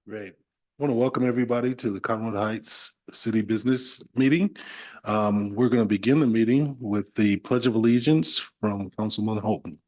Great. I want to welcome everybody to the Conroe Heights City Business Meeting. We're going to begin the meeting with the Pledge of Allegiance from Councilman Holton.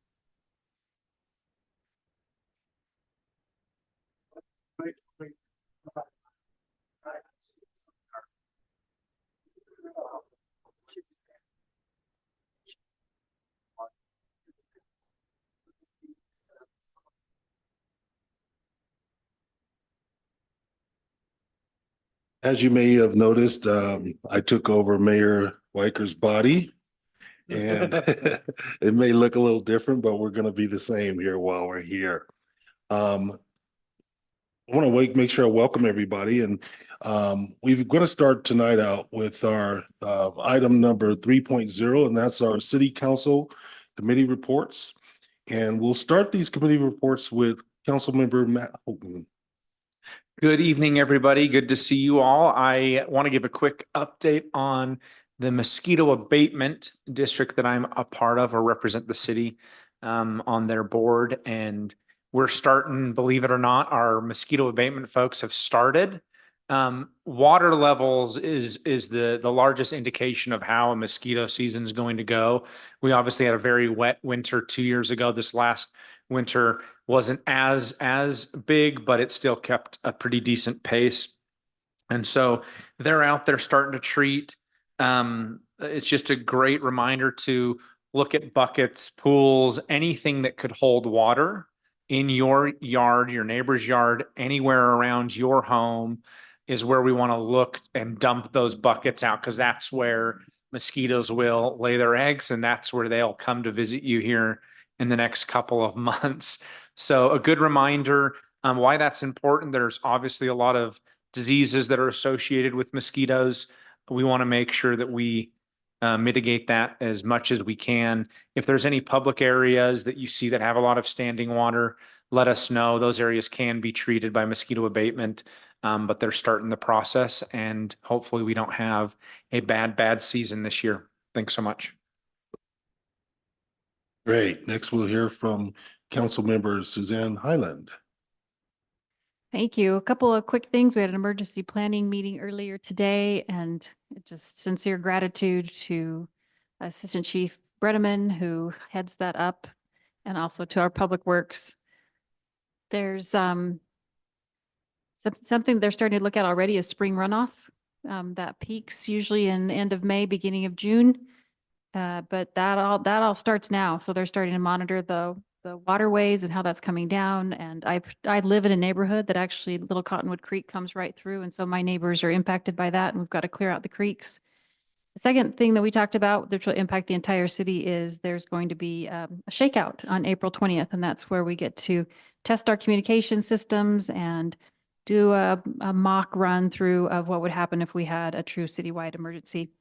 As you may have noticed, I took over Mayor Weiker's body, and it may look a little different, but we're going to be the same here while we're here. I want to make sure I welcome everybody, and we're going to start tonight out with our item number 3.0, and that's our City Council Committee reports. And we'll start these committee reports with Councilmember Matt Holton. Good evening, everybody. Good to see you all. I want to give a quick update on the mosquito abatement district that I'm a part of or represent the city on their board. And we're starting, believe it or not, our mosquito abatement folks have started. Water levels is the largest indication of how a mosquito season is going to go. We obviously had a very wet winter 2 years ago. This last winter wasn't as big, but it still kept a pretty decent pace. And so they're out there starting to treat. It's just a great reminder to look at buckets, pools, anything that could hold water in your yard, your neighbor's yard, anywhere around your home is where we want to look and dump those buckets out, because that's where mosquitoes will lay their eggs, and that's where they'll come to visit you here in the next couple of months. So a good reminder why that's important. There's obviously a lot of diseases that are associated with mosquitoes. We want to make sure that we mitigate that as much as we can. If there's any public areas that you see that have a lot of standing water, let us know. Those areas can be treated by mosquito abatement, but they're starting the process, and hopefully we don't have a bad season this year. Thanks so much. Great. Next, we'll hear from Councilmember Suzanne Highland. Thank you. A couple of quick things. We had an emergency planning meeting earlier today, and just sincere gratitude to Assistant Chief Bredeman, who heads that up, and also to our Public Works. There's something they're starting to look at already is spring runoff. That peaks usually in the end of May, beginning of June. But that all starts now. So they're starting to monitor the waterways and how that's coming down. And I live in a neighborhood that actually Little Cottonwood Creek comes right through. And so my neighbors are impacted by that, and we've got to clear out the creeks. The second thing that we talked about, which will impact the entire city, is there's going to be a shakeout on April 20th. And that's where we get to test our communication systems and do a mock run through of what would happen if we had a true citywide emergency.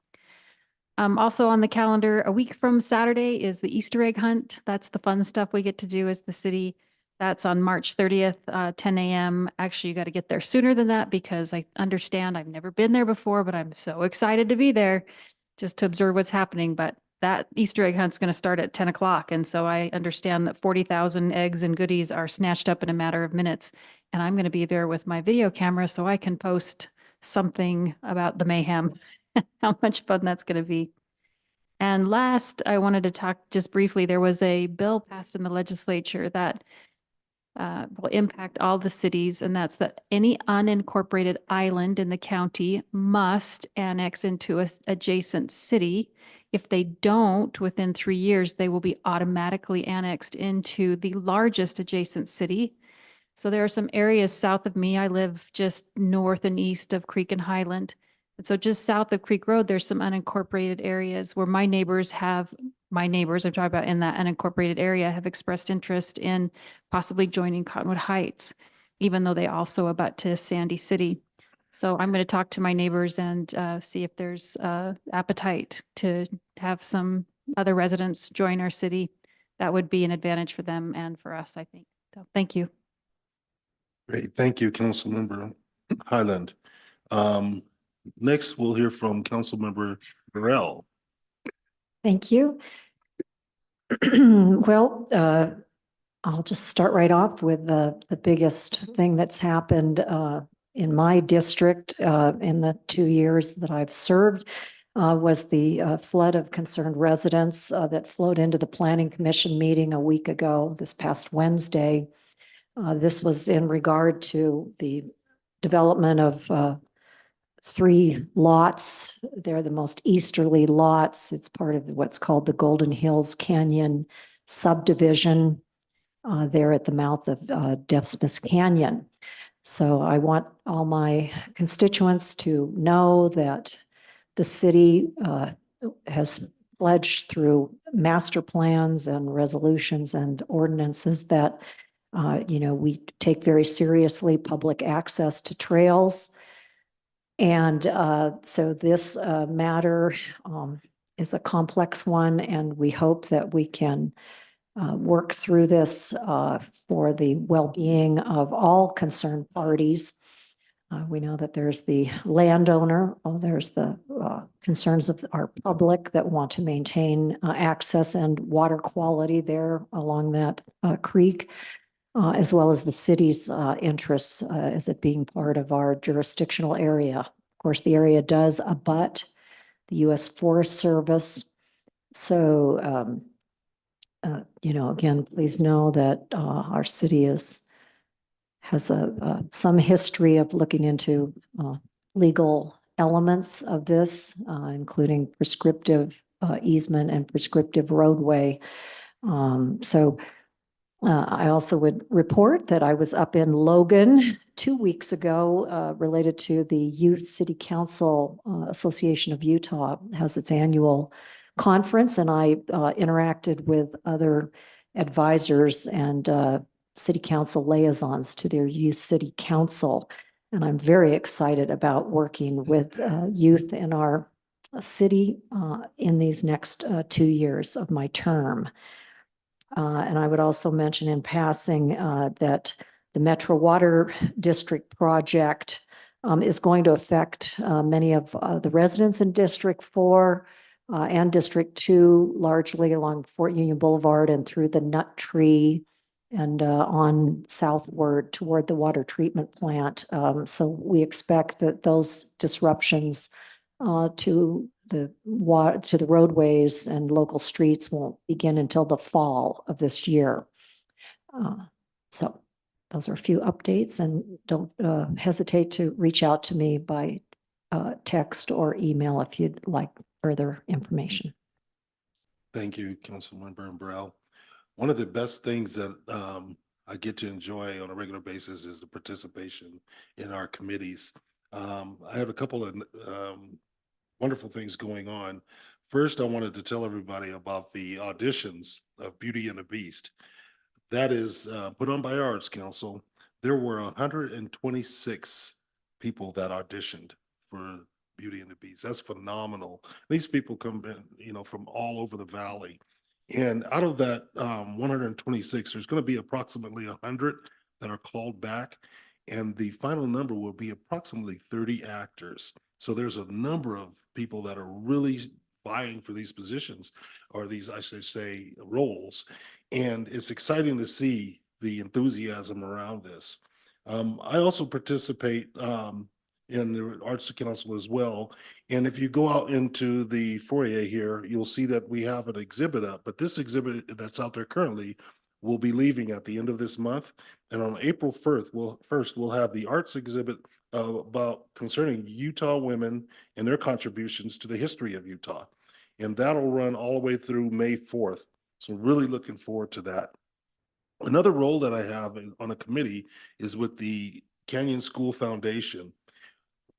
Also on the calendar, a week from Saturday is the Easter egg hunt. That's the fun stuff we get to do as the city. That's on March 30th, 10 a.m. Actually, you got to get there sooner than that, because I understand I've never been there before, but I'm so excited to be there just to observe what's happening. But that Easter egg hunt's going to start at 10 o'clock. And so I understand that 40,000 eggs and goodies are snatched up in a matter of minutes. And I'm going to be there with my video camera so I can post something about the mayhem. How much fun that's going to be. And last, I wanted to talk just briefly. There was a bill passed in the legislature that will impact all the cities, and that's that any unincorporated island in the county must annex into an adjacent city. If they don't, within 3 years, they will be automatically annexed into the largest adjacent city. So there are some areas south of me. I live just north and east of Creek and Highland. And so just south of Creek Road, there's some unincorporated areas where my neighbors I'm talking about in that unincorporated area, have expressed interest in possibly joining Cottonwood Heights, even though they also abut to Sandy City. So I'm going to talk to my neighbors and see if there's appetite to have some other residents join our city. That would be an advantage for them and for us, I think. So thank you. Great. Thank you, Councilmember Highland. Next, we'll hear from Councilmember Burrell. Thank you. Well, I'll just start right off with the biggest thing that's happened in my district in the 2 years that I've served was the flood of concerned residents that flowed into the Planning Commission meeting a week ago, this past Wednesday. This was in regard to the development of 3 lots. They're the most easterly lots. It's part of what's called the Golden Hills Canyon subdivision there at the mouth of Deaf Smith Canyon. So I want all my constituents to know that the city has pledged through master plans and resolutions and ordinances that, we take very seriously public access to trails. And so this matter is a complex one, and we hope that we can work through this for the well-being of all concerned parties. We know that there's the landowner, there's the concerns of our public that want to maintain access and water quality there along that creek, as well as the city's interests as it being part of our jurisdictional area. Of course, the area does abut the U.S. Forest Service. So, again, please know that our city has some history of looking into legal elements of this, including prescriptive easement and prescriptive roadway. I also would report that I was up in Logan 2 weeks ago related to the Youth City Council Association of Utah has its annual conference, and I interacted with other advisors and city council liaisons to their youth city council. And I'm very excited about working with youth in our city in these next 2 years of my term. And I would also mention in passing that the Metro Water District project is going to affect many of the residents in District 4 and District 2, largely along Fort Union Boulevard and through the Nut Tree and on southward toward the water treatment plant. So we expect that those disruptions to the roadways and local streets won't begin until the fall of this year. So those are a few updates, and don't hesitate to reach out to me by text or email if you'd like further information. Thank you, Councilmember Burrell. One of the best things that I get to enjoy on a regular basis is the participation in our committees. I have a couple of wonderful things going on. First, I wanted to tell everybody about the auditions of Beauty and the Beast. That is put on by Arts Council. There were 126 people that auditioned for Beauty and the Beast. That's phenomenal. These people come in, from all over the valley. And out of that 126, there's going to be approximately 100 that are called back. And the final number will be approximately 30 actors. So there's a number of people that are really vying for these positions, or these, I should say, roles. And it's exciting to see the enthusiasm around this. I also participate in the Arts Council as well. And if you go out into the foyer here, you'll see that we have an exhibit up, but this exhibit that's out there currently will be leaving at the end of this month. And on April 1st, we'll have the arts exhibit about concerning Utah women and their contributions to the history of Utah. And that'll run all the way through May 4th. So really looking forward to that. Another role that I have on a committee is with the Canyon School Foundation.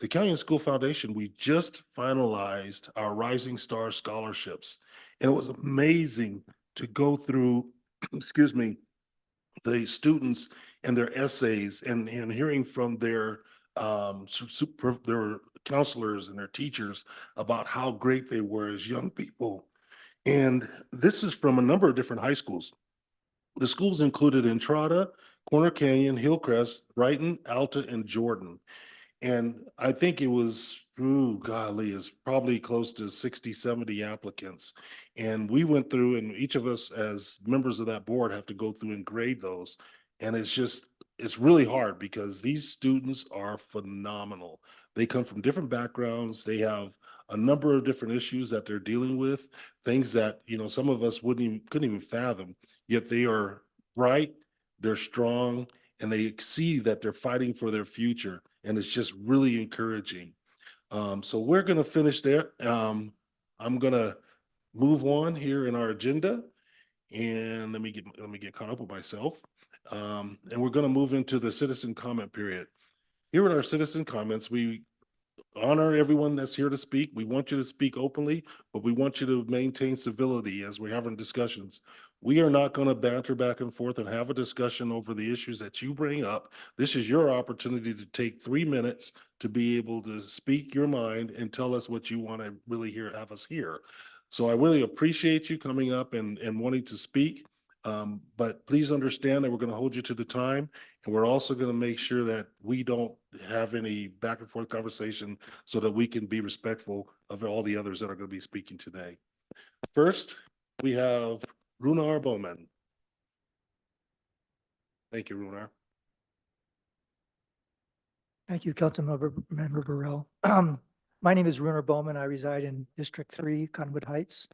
The Canyon School Foundation, we just finalized our Rising Star scholarships. And it was amazing to go through, excuse me, the students and their essays and hearing from their counselors and their teachers about how great they were as young people. And this is from a number of different high schools. The schools included Entrada, Corner Canyon, Hillcrest, Brighton, Alta, and Jordan. And I think it was, ooh, golly, it's probably close to 60, 70 applicants. And we went through, and each of us as members of that board have to go through and grade those. And it's really hard because these students are phenomenal. They come from different backgrounds. They have a number of different issues that they're dealing with, things that, some of us couldn't even fathom, yet they are bright, they're strong, and they see that they're fighting for their future. And it's just really encouraging. So we're going to finish there. I'm going to move on here in our agenda, and let me get caught up with myself. And we're going to move into the citizen comment period. Here in our citizen comments, we honor everyone that's here to speak. We want you to speak openly, but we want you to maintain civility as we're having discussions. We are not going to banter back and forth and have a discussion over the issues that you bring up. This is your opportunity to take 3 minutes to be able to speak your mind and tell us what you want to really have us hear. So I really appreciate you coming up and wanting to speak. But please understand that we're going to hold you to the time, and we're also going to make sure that we don't have any back and forth conversation so that we can be respectful of all the others that are going to be speaking today. First, we have Runar Bowman. Thank you, Runar. Thank you, Member Burrell. My name is Runar Bowman. I reside in District 3, Cottonwood Heights.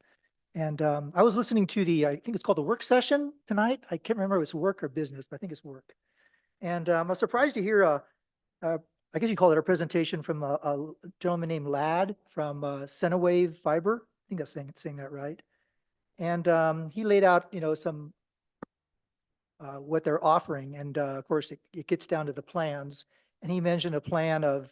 And I was listening to I think it's called the work session tonight. I can't remember if it's work or business, but I think it's work. And I was surprised to hear, I guess you call it a presentation from a gentleman named Ladd from CWH Fiber. I think that's saying that right. And he laid out, some what they're offering. And of course, it gets down to the plans. And he mentioned a plan of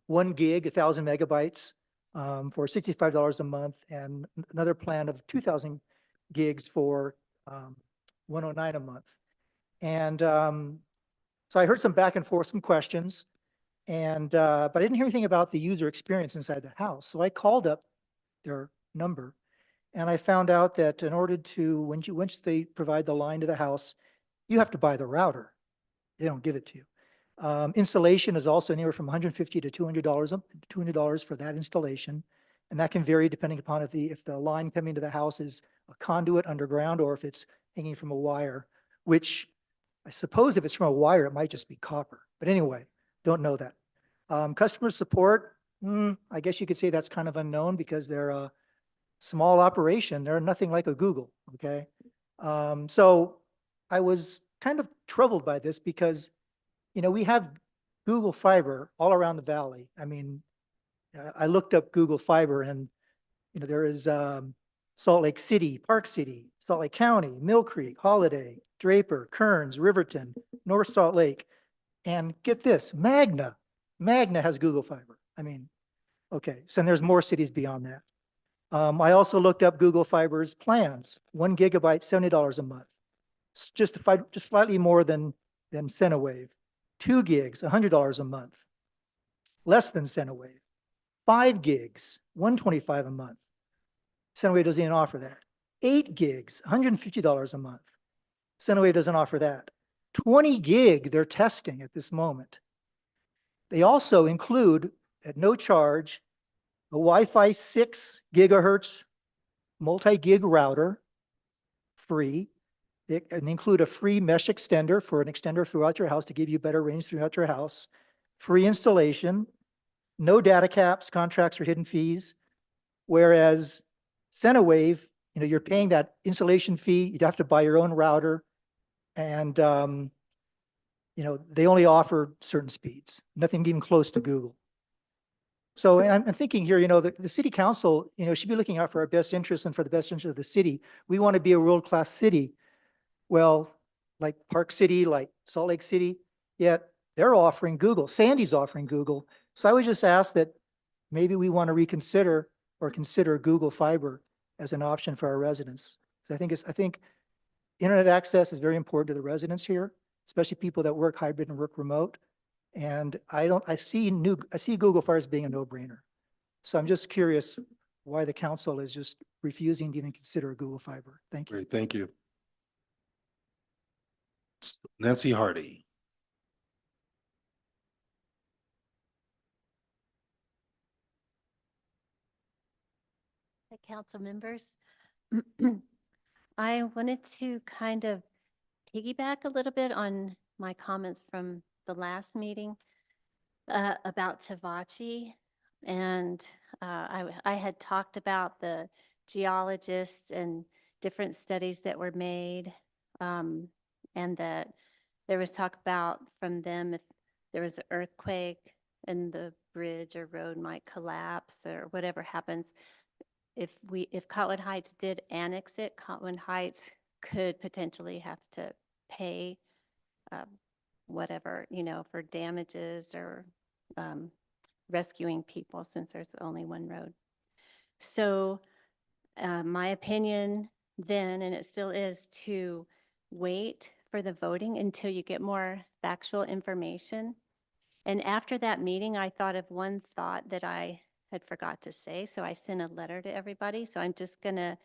1 gig, 1,000 megabytes for $65 a month, and another plan of 2,000 gigs for $109 a month. And so I heard some back and forth, some questions, and but I didn't hear anything about the user experience inside the house. So I called up their number, and I found out that in order to, once they provide the line to the house, you have to buy the router. They don't give it to you. Installation is also anywhere from $150 to $200 for that installation. And that can vary depending upon if the line coming to the house is a conduit underground or if it's hanging from a wire, which I suppose if it's from a wire, it might just be copper. But anyway, don't know that. Customer support, I guess you could say that's kind of unknown because they're a small operation. They're nothing like a Google, okay? So I was kind of troubled by this because we have Google Fiber all around the valley. I mean, I looked up Google Fiber and, there is Salt Lake City, Park City, Salt Lake County, Mill Creek, Holiday, Draper, Kearns, Riverton, North Salt Lake. And get this, Magna has Google Fiber. I mean, okay, so there's more cities beyond that. I also looked up Google Fiber's plans, 1 gigabyte, $70 a month. It's just slightly more than CenturyWave. 2 gigs, $100 a month, less than CenturyWave. 5 gigs, $125 a month. CenturyWave doesn't even offer that. 8 gigs, $150 a month. CenturyWave doesn't offer that. 20 gig they're testing at this moment. They also include, at no charge, a Wi-Fi 6 gigahertz multi-gig router, free. And include a free mesh extender for an extender throughout your house to give you better range throughout your house. Free installation, no data caps, contracts, or hidden fees. Whereas CenturyWave, you're paying that installation fee. You'd have to buy your own router, and they only offer certain speeds. Nothing even close to Google. So I'm thinking here, the city council, should be looking out for our best interests and for the best interest of the city. We want to be a world-class city. Well, like Park City, like Salt Lake City, yet they're offering Google. Sandy's offering Google. So I would just ask that maybe we want to reconsider or consider Google Fiber as an option for our residents. So I think internet access is very important to the residents here, especially people that work hybrid and work remote. And I see Google Fiber as being a no-brainer. So I'm just curious why the council is just refusing to even consider Google Fiber. Thank you. Great, thank you. Nancy Hardy. Hi, council members. I wanted to kind of piggyback a little bit on my comments from the last meeting about Tavachi. And I had talked about the geologists and different studies that were made, and that there was talk about from them if there was an earthquake and the bridge or road might collapse or whatever happens. If Cottonwood Heights did annex it, Cottonwood Heights could potentially have to pay whatever, for damages or rescuing people since there's only one road. So my opinion then, and it still is, to wait for the voting until you get more factual information. And after that meeting, I thought of one thought that I had forgot to say, so I sent a letter to everybody. So I'm just going to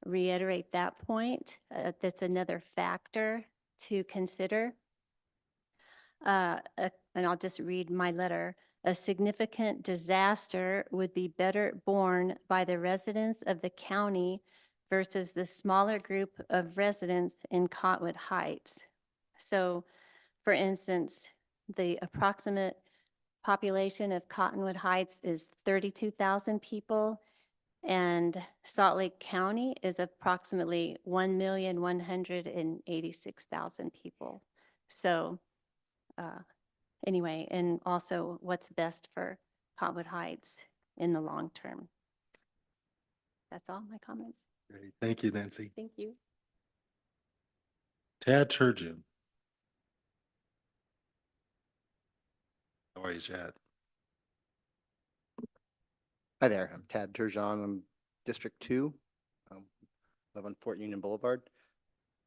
reiterate that point. That's another factor to consider. And I'll just read my letter. A significant disaster would be better borne by the residents of the county versus the smaller group of residents in Cottonwood Heights. So, for instance, the approximate population of Cottonwood Heights is 32,000 people, and Salt Lake County is approximately 1,186,000 people. So anyway, and also what's best for Cottonwood Heights in the long term. That's all my comments. Great. Thank you, Nancy. Thank you. Tad Turgeon. How are you, Chad? Hi there, I'm Tad Turgeon. I'm District 2, live on Fort Union Boulevard.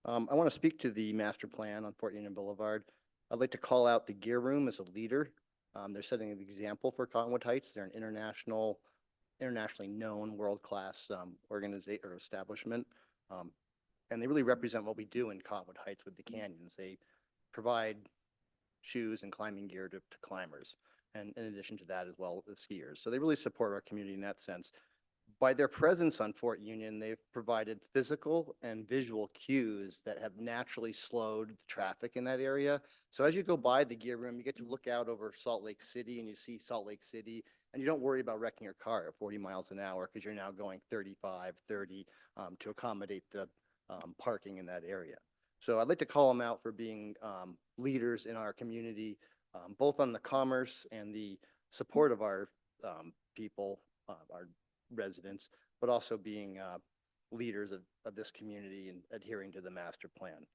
I want to speak to the master plan on Fort Union Boulevard. I'd like to call out the Gear Room as a leader. They're setting an example for Cottonwood Heights. They're an internationally known world-class organization or establishment. And they really represent what we do in Cottonwood Heights with the canyons. They provide shoes and climbing gear to climbers. And in addition to that as well, the skiers. So they really support our community in that sense. By their presence on Fort Union, they've provided physical and visual cues that have naturally slowed the traffic in that area. So as you go by the Gear Room, you get to look out over Salt Lake City and you see Salt Lake City, and you don't worry about wrecking your car at 40 miles an hour because you're now going 35, 30 to accommodate the parking in that area. So I'd like to call them out for being leaders in our community, both on the commerce and the support of our people, our residents, but also being leaders of this community and adhering to the master plan.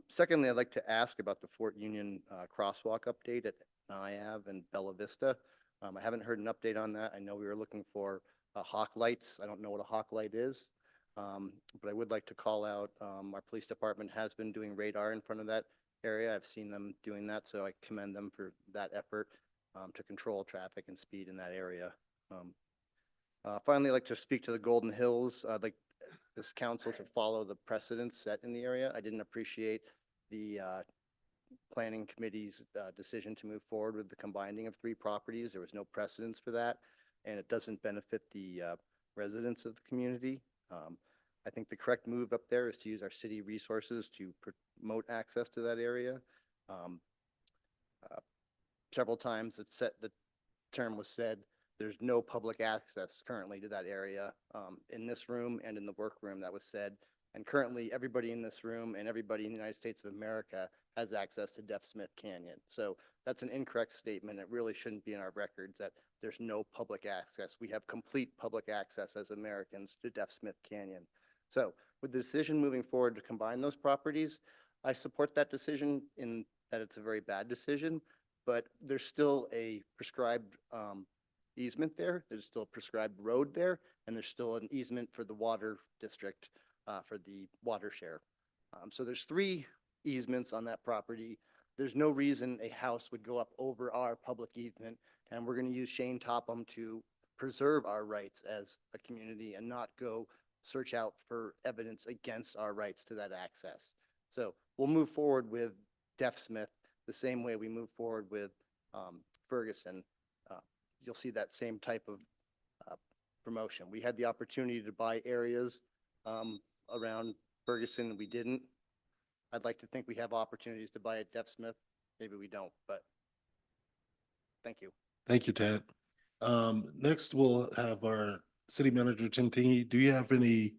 Secondly, I'd like to ask about the Fort Union crosswalk update at Niav and Bella Vista. I haven't heard an update on that. I know we were looking for hawk lights. I don't know what a hawk light is, but I would like to call out our police department has been doing radar in front of that area. I've seen them doing that, so I commend them for that effort to control traffic and speed in that area. Finally, I'd like to speak to the Golden Hills. I'd like this council to follow the precedents set in the area. I didn't appreciate the planning committee's decision to move forward with the combining of 3 properties. There was no precedence for that, and it doesn't benefit the residents of the community. I think the correct move up there is to use our city resources to promote access to that area. Several times the term was said, there's no public access currently to that area. In this room and in the workroom that was said, and currently everybody in this room and everybody in the United States of America has access to Deaf Smith Canyon. So that's an incorrect statement. It really shouldn't be in our records that there's no public access. We have complete public access as Americans to Deaf Smith Canyon. So with the decision moving forward to combine those properties, I support that decision in that it's a very bad decision, but there's still a prescribed easement there. There's still a prescribed road there, and there's still an easement for the water district for the water share. So there's 3 easements on that property. There's no reason a house would go up over our public easement, and we're going to use Shane Topham to preserve our rights as a community and not go search out for evidence against our rights to that access. So we'll move forward with Deaf Smith the same way we move forward with Ferguson. You'll see that same type of promotion. We had the opportunity to buy areas around Ferguson. We didn't. I'd like to think we have opportunities to buy at Deaf Smith. Maybe we don't, but thank you. Thank you, Ted. Next, we'll have our city manager, Tim Tingy. Do you have any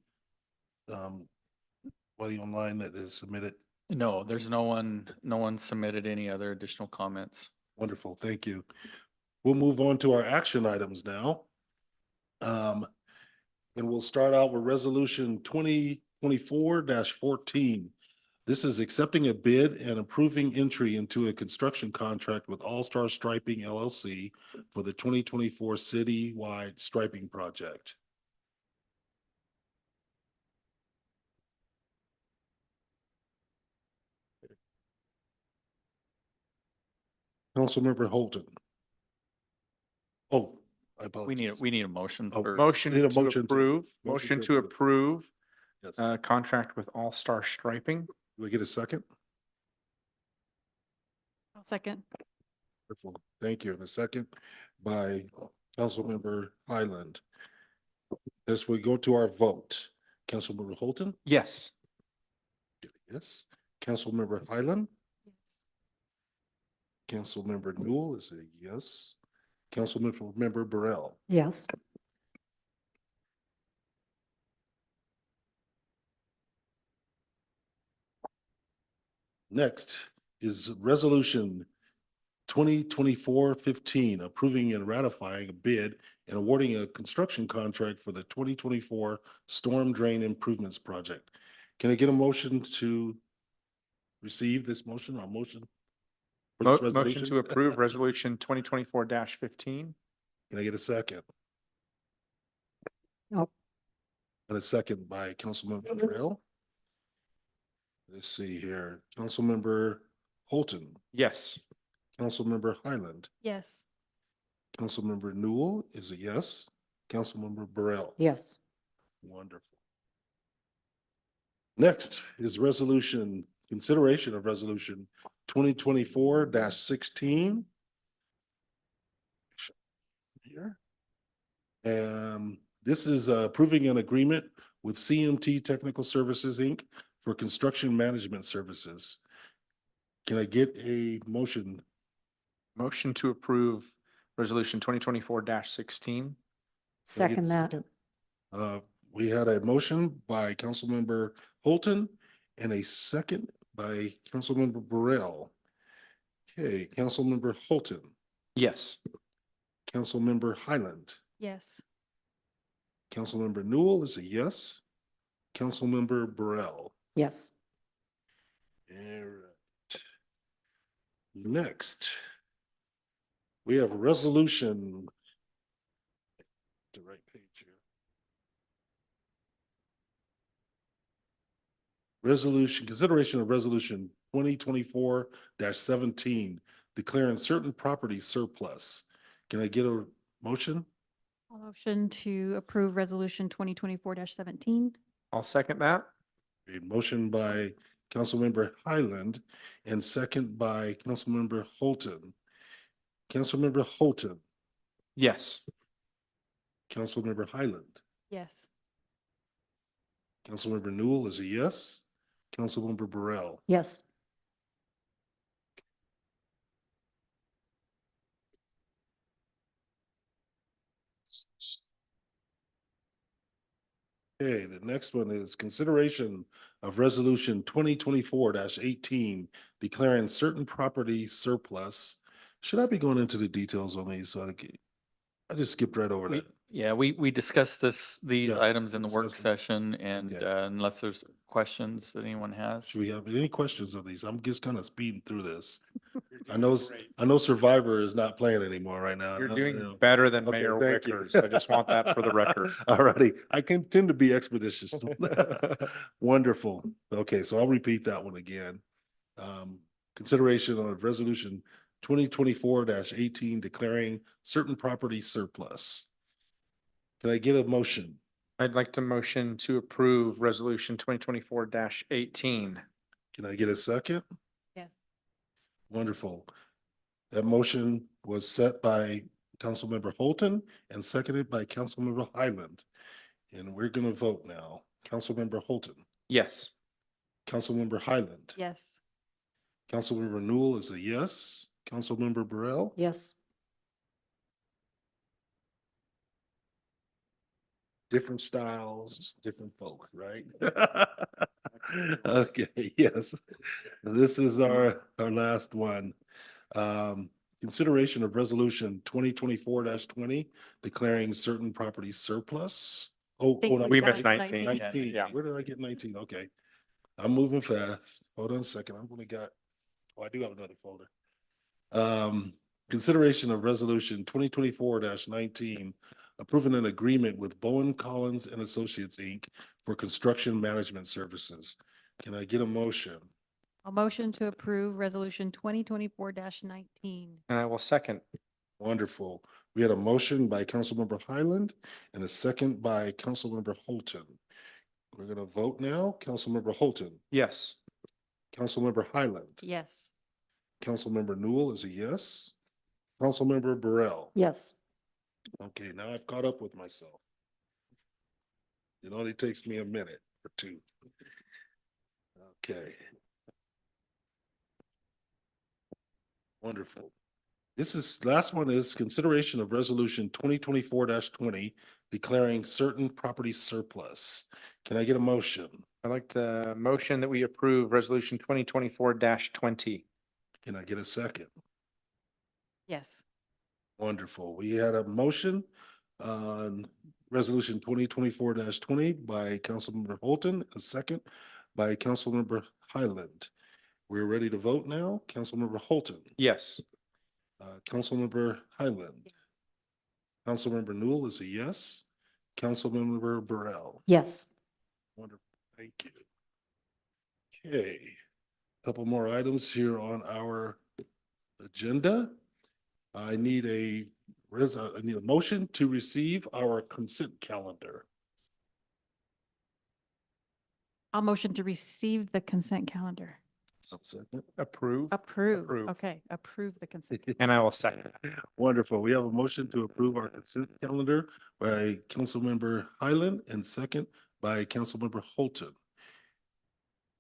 anybody online that is submitted? No, there's no one submitted any other additional comments. Wonderful, thank you. We'll move on to our action items now. And we'll start out with resolution 2024-14. This is accepting a bid and approving entry into a construction contract with All Star Striping LLC for the 2024 citywide striping project. Councilmember Holton. Oh, I apologize. We need a motion Oh, for. Motion Need a to motion to- approve, motion motion to to approve. approve, Yes. contract with All Star Striping. Do we get a second? I'll second. Wonderful. Thank you. And a second by Councilmember Highland. As we go to our vote, Councilmember Holton? Yes. Yes. Councilmember Highland? Yes. Councilmember Newell is a yes. Councilmember Burrell? Yes. Next is resolution 2024-15, approving and ratifying a bid and awarding a construction contract for the 2024 storm drain improvements project. Can I get a motion to receive this motion or motion? for this Motion resolution? to approve resolution 2024-15. Can I get a second? No. And a second by Councilmember Burrell. Let's see here, Councilmember Holton, Yes. Councilmember Highland, Yes. Councilmember Newell is a yes. Councilmember Burrell. Yes. Wonderful. Next is consideration of resolution 2024-16. Here. This is approving an agreement with CMT Technical Services, Inc. for construction management services. Can I get a motion? Motion to approve resolution 2024-16. Can I get a Second that. second? We had a motion by Councilmember Holton and a second by Councilmember Burrell. Okay, Councilmember Holton, Yes. Councilmember Highland, Yes. Councilmember Newell is a yes. Councilmember Burrell. Yes. All right. Next, we have a resolution. The right page here. Consideration of resolution 2024-17, declaring certain property surplus. Can I get a motion? I'll motion to approve resolution 2024-17. I'll second that. A motion by Councilmember Highland and second by Councilmember Holton. Councilmember Holton, Yes. Councilmember Highland, Yes. Councilmember Newell is a yes. Councilmember Burrell. Yes. Okay, the next one is consideration of resolution 2024-18, declaring certain property surplus. Should I be going into the details on these? I just skipped right over that. Yeah, we discussed these Yeah, items in the work discussed them. session and Okay. unless there's questions that anyone has. Should we have any questions of these? I'm just kind of speeding through this. I know Survivor is not playing anymore right now. You're I doing know. better than Okay, Mayor thank you. Wickers. I just want that for the record. All righty. I can tend to be expeditious. Wonderful. Okay, so I'll repeat that one again. Consideration of resolution 2024-18, declaring certain property surplus. Can I get a motion? I'd like to motion to approve resolution 2024-18. Can I get a second? Yes. Wonderful. That motion was set by Councilmember Holton, and seconded by Councilmember Highland. And we're gonna vote now. Councilmember Holton, Yes. Councilmember Highland. Yes. Councilmember Newell is a yes. Councilmember Burrell. Yes. Different styles, different folk, right? Okay, yes. This is our last one. Consideration of resolution 2024-20 declaring certain property surplus. Think no, We got missed 19. 19. Yeah. Where did I get 19? Okay. I'm moving fast. Hold on a second. I've only got, oh, I do have another folder. Consideration of resolution 2024-19 approving an agreement with Bowen Collins and Associates, Inc. for construction management services. Can I get a motion? A motion to approve resolution 2024-19. And I will second. Wonderful. We had a motion by Councilmember Highland and a second by Councilmember Holton. We're gonna vote now. Councilmember Holton, Yes. Councilmember Highland, Yes. Councilmember Newell is a yes. Councilmember Burrell. Yes. Okay, now I've caught up with myself. It only takes me a minute or two. Okay. Wonderful. Last one is consideration of resolution 2024-20 declaring certain property surplus. Can I get a motion? I'd like to motion that we approve resolution 2024-20. Can I get a second? Yes. Wonderful. We had a motion on resolution 2024-20 by Councilmember Holton, a second by Councilmember Highland. We're ready to vote now. Councilmember Holton, Yes. Councilmember Highland, Councilmember Newell is a yes. Councilmember Burrell. Yes. Wonderful. Thank you. Okay, couple more items here on our agenda. I need a motion to receive our consent calendar. I'll motion to receive the consent calendar. Second. Approve. Approve. Approve. Okay, approve the consent. And I will second. Wonderful. We have a motion to approve our consent calendar by Councilmember Highland and second by Councilmember Holton.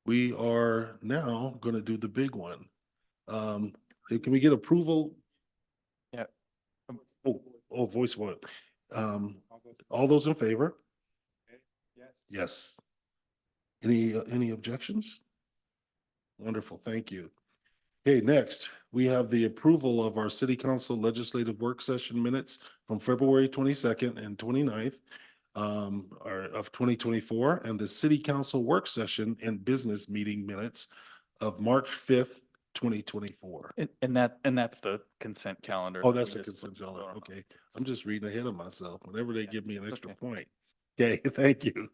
We are now going to do the big one. Can we get approval? Yeah. Voice vote. All those in favor? Yes. Any objections? Wonderful, thank you. Okay, next, we have the approval of our city council legislative work session minutes from February 22nd and 29th of 2024, and the city council work session and business meeting minutes of March 5th, 2024. And that's the consent calendar. Oh, that that's we a just consent voted calendar. on. Okay, I'm just reading ahead of myself. Whenever they Yeah, give me an it's extra okay. point. Okay, thank you.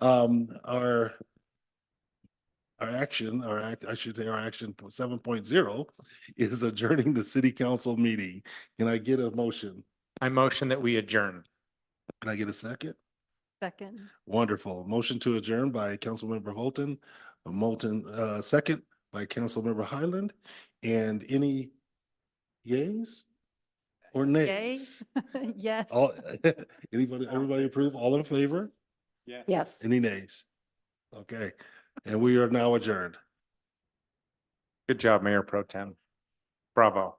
Our action 7.0 is adjourning the city council meeting. Can I get a motion? I motion that we adjourn. Can I get a second? Second. Wonderful. Motion to adjourn by Councilmember Holton, second by Councilmember Highland. And any yays or Yay? nays? Yes. All, everybody approve? All in favor? Yes. Any nays? Okay, and we are now adjourned. Good job, Mayor Pro Tem. Bravo.